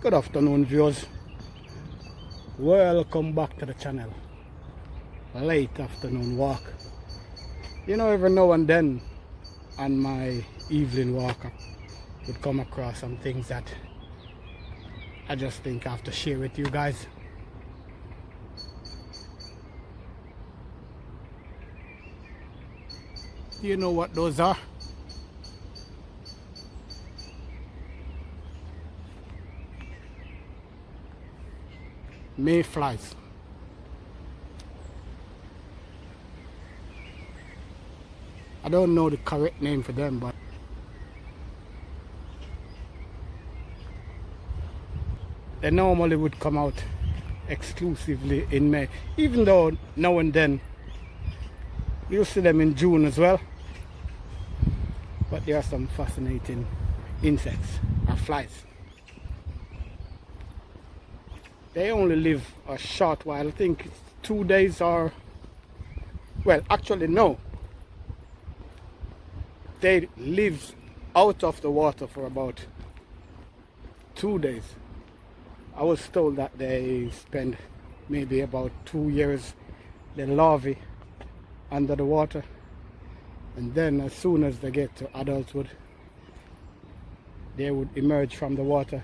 Good afternoon, viewers. Welcome back to the channel. Late afternoon walk. You know, every now and then on my evening walk I would come across some things that I just think I have to share with you guys. Do you know what those are? Mayflies. I don't know the correct name for them, but they normally would come out exclusively in May, even though now and then you'll see them in June as well. But there are some fascinating insects or flies. They only live a short while. I think it's 2 days, or well, actually no, they live out of the water for about 2 days. I was told that they spend maybe about 2 years, the larvae, under the water, and then as soon as they get to adulthood, they would emerge from the water,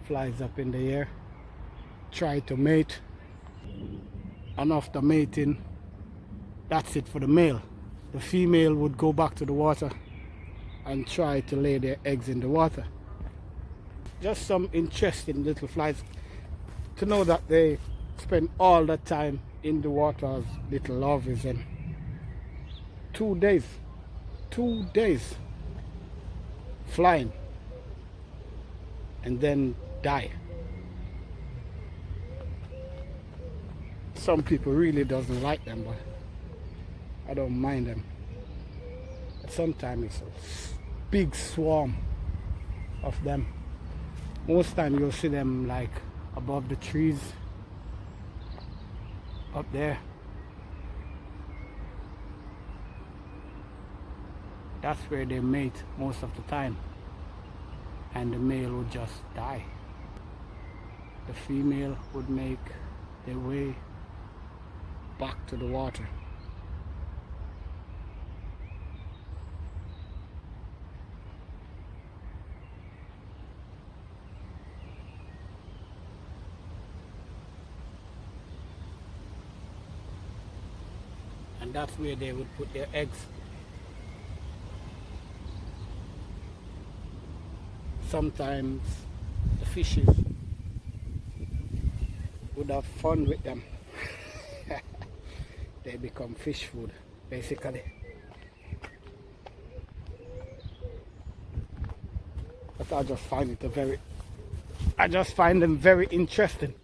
flies up in the air, try to mate, and after mating, that's it for the male. The female would go back to the water and try to lay their eggs in the water. Just some interesting little flies to know that they spend all the time in the water as little larvae, and 2 days flying and then die. Some people really doesn't like them, but I don't mind them. But sometimes it's a big swarm of them. Most time you'll see them like above the trees up there. That's where they mate most of the time, and the male would just die. The female would make their way back to the water. And that's where they would put their eggs. Sometimes the fishes would have fun with them. They become fish food, basically. But I just find them very interesting.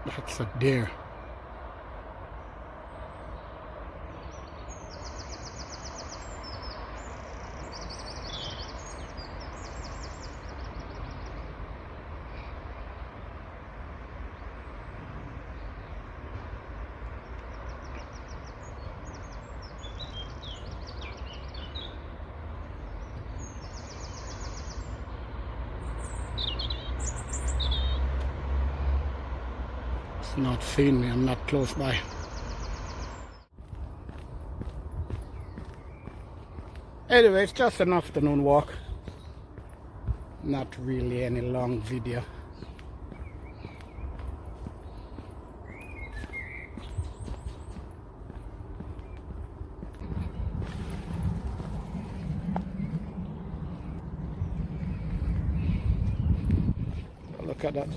That's a deer. Not seeing me, I'm not close by. Anyway, it's just an afternoon walk, not really any long video. Look at that.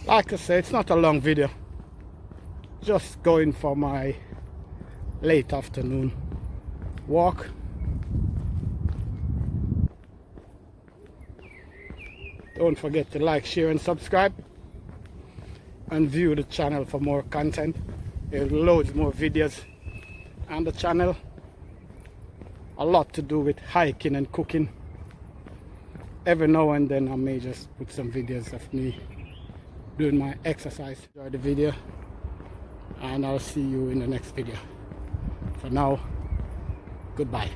Like I said, it's not a long video, just going for my late afternoon walk. Don't forget to like, share and subscribe, and view the channel for more content. There's loads more videos on the channel, a lot to do with hiking and cooking. Every now and then I may just put some videos of me doing my exercise. Enjoy the video, and I'll see you in the next video. For now, goodbye.